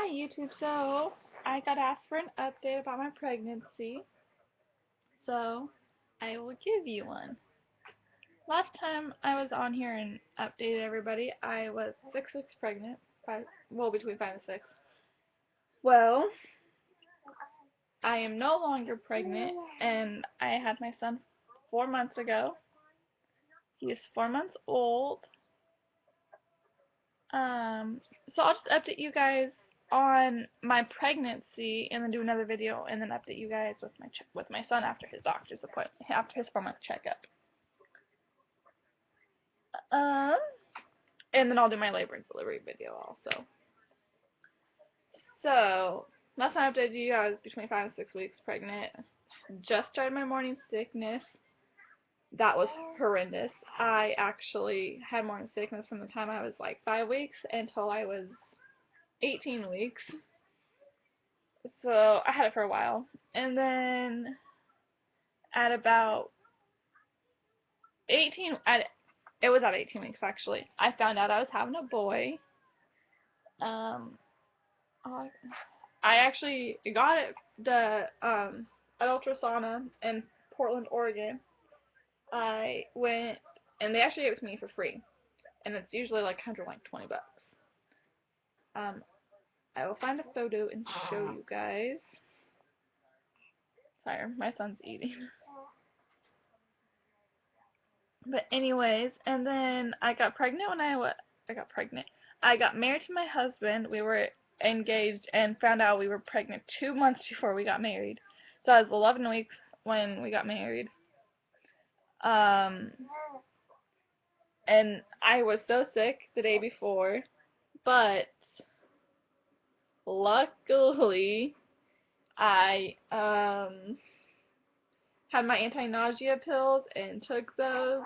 Hi YouTube, so I got asked for an update about my pregnancy, so I will give you one. Last time I was on here and updated everybody, I was 6 weeks pregnant, between 5 and 6. Well, I am no longer pregnant, and I had my son 4 months ago. He is 4 months old. So I'll just update you guys on my pregnancy, and then do another video, and then update you guys with my son after his doctor's appointment, after his 4 month checkup. Um, and then I'll do my labor and delivery video also. So last time I updated you, I was between 5 and 6 weeks pregnant. Just started my morning sickness. That was horrendous. I actually had morning sickness from the time I was like 5 weeks until I was 18 weeks. So I had it for a while. And then at about 18, it was at 18 weeks actually, I found out I was having a boy. I actually got it, the at ultrasauna in Portland, Oregon. I went, and they actually gave it to me for free, and it's usually like $120. I will find a photo and show you guys. Sorry, my son's eating. But anyways, and then I got pregnant when I got married to my husband. We were engaged and found out we were pregnant 2 months before we got married. So I was 11 weeks when we got married. And I was so sick the day before, but luckily I had my anti-nausea pills and took those.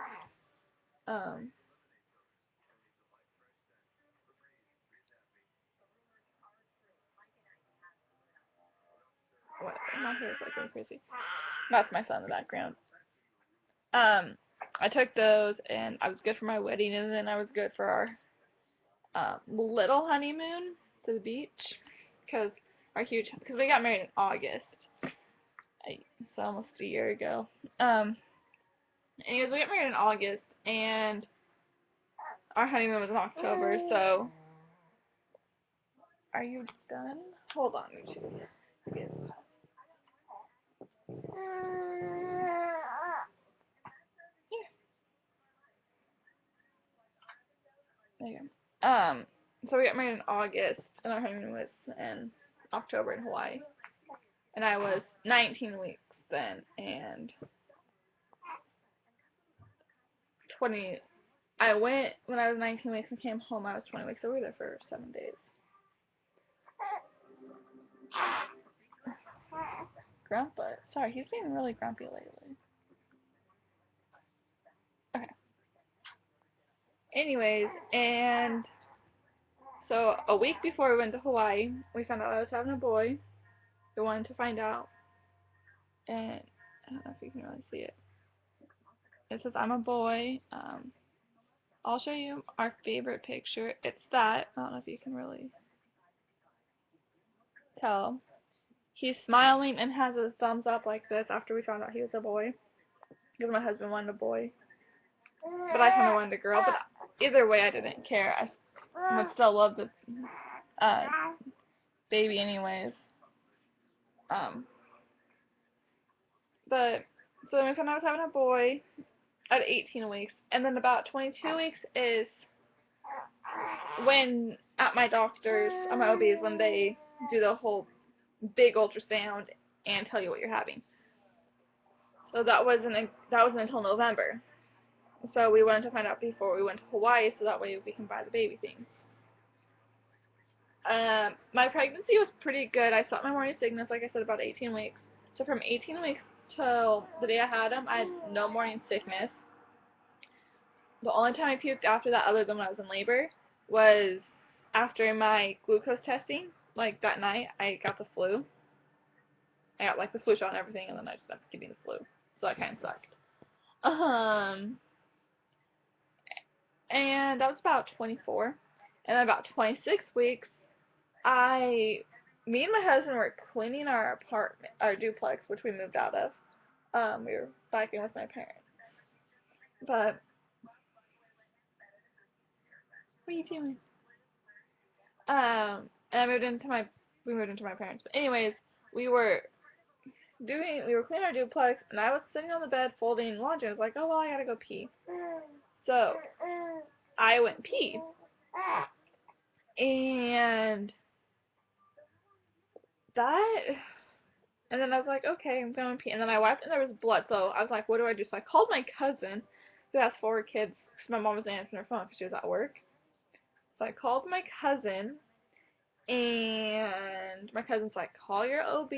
What? My hair is like going crazy. That's my son in the background. I took those, and I was good for my wedding, and then I was good for our little honeymoon to the beach, because we got married in August, so almost a year ago. Anyways, we got married in August, and our honeymoon was in October. So, are you done? Hold on, YouTube. There you go. So we got married in August, and our honeymoon was in October in Hawaii. And I was 19 weeks then, and 20. I went when I was 19 weeks and came home. I was 20 weeks, so we were there for 7 days. Grandpa, sorry, he's being really grumpy lately. Okay. Anyways, and so a week before we went to Hawaii, we found out I was having a boy. We wanted to find out, and I don't know if you can really see it. It says I'm a boy. I'll show you our favorite picture. It's that. I don't know if you can really tell. He's smiling and has his thumbs up like this after we found out he was a boy, because my husband wanted a boy, but I kind of wanted a girl. But either way, I didn't care. I would still love the baby anyways. But so then we found out I was having a boy at 18 weeks, and then about 22 weeks is when at my doctor's, at my OB's, when they do the whole big ultrasound and tell you what you're having. So that wasn't until November. So we wanted to find out before we went to Hawaii, so that way we can buy the baby things. My pregnancy was pretty good. I stopped my morning sickness, like I said, about 18 weeks. So from 18 weeks till the day I had him, I had no morning sickness. The only time I puked after that, other than when I was in labor, was after my glucose testing. Like that night, I got the flu. I got like the flu shot and everything, and then I just ended up getting the flu. So that kind of sucked. And that was about 24. And then about 26 weeks, Me and my husband were cleaning our apartment, our duplex, which we moved out of. We were back in with my parents. But what are you doing? And we moved into my parents. But anyways, we were we were cleaning our duplex, and I was sitting on the bed folding laundry. I was like, oh well, I gotta go pee. So I went pee, and that, and then I was like, okay, I'm going pee, and then I wiped, and there was blood. So I was like, what do I do? So I called my cousin, who has 4 kids, because my mom wasn't answering her phone because she was at work. So I called my cousin, and my cousin's like, call your OB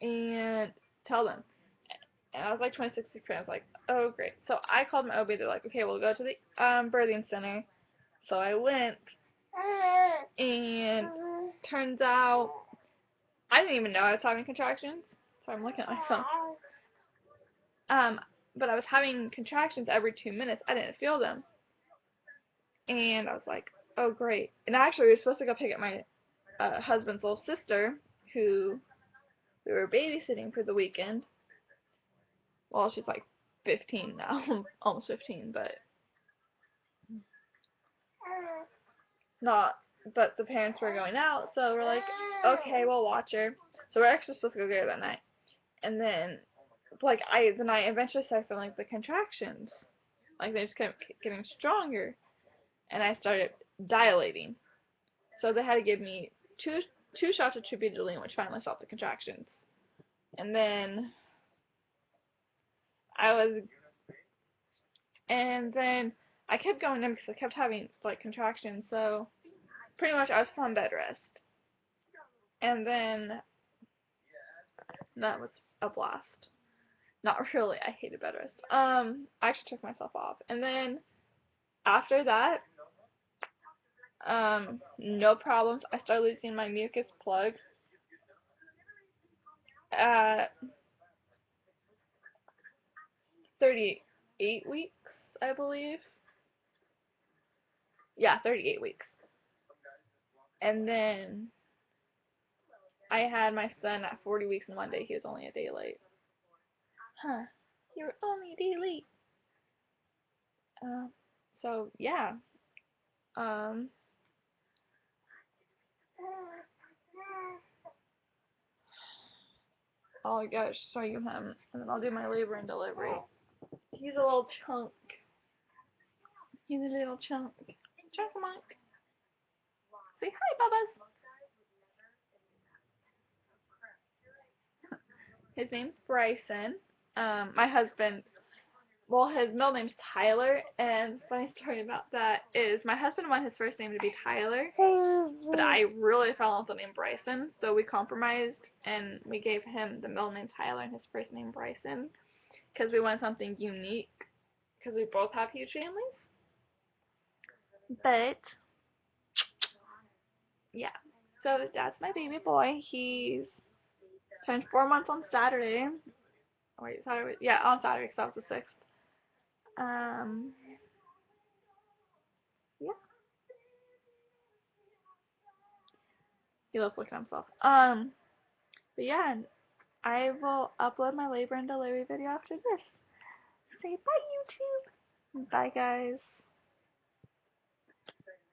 and tell them. And I was like 26 I was like, oh great. So I called my OB. They're like, okay, we'll go to the birthing center. So I went, and turns out I didn't even know I was having contractions. So I'm looking at my phone. But I was having contractions every 2 minutes. I didn't feel them, and I was like, oh great. And actually, we were supposed to go pick up my husband's little sister, who we were babysitting for the weekend. Well, she's like 15 now, almost 15, but not. But the parents were going out, so we're like, okay, we'll watch her. So we're actually supposed to go get her that night, and then then I eventually started feeling like the contractions, like they just kept getting stronger, and I started dilating. So they had to give me two shots of tributylene, which finally stopped the contractions. And then I was, and then I kept going in because I kept having like contractions. So pretty much I was put on bed rest. And then that was a blast. Not really. I hated bed rest. I actually took myself off. And then after that, no problems. I started losing my mucus plug at 38 weeks, I believe. Yeah, 38 weeks. And then I had my son at 40 weeks and 1 day. He was only a day late. Huh. You were only a day late. Um, so yeah. Um, I'll go show you him, and then I'll do my labor and delivery. He's a little chunk. He's a little chunk. Chunk Mike. Say hi, Bubba's. His name's Bryson. My husband, well, his middle name's Tyler, and funny story about that is my husband wanted his first name to be Tyler, but I really fell in love with the name Bryson, so we compromised, and we gave him the middle name Tyler and his first name Bryson, because we wanted something unique, because we both have huge families. But yeah, so that's my baby boy. He's turned 4 months on Saturday. Oh, wait, Saturday? Yeah, on Saturday, because that was the 6th. Um, yeah, he loves looking at himself. But yeah, I will upload my labor and delivery video after this. Say bye, YouTube. Bye, guys.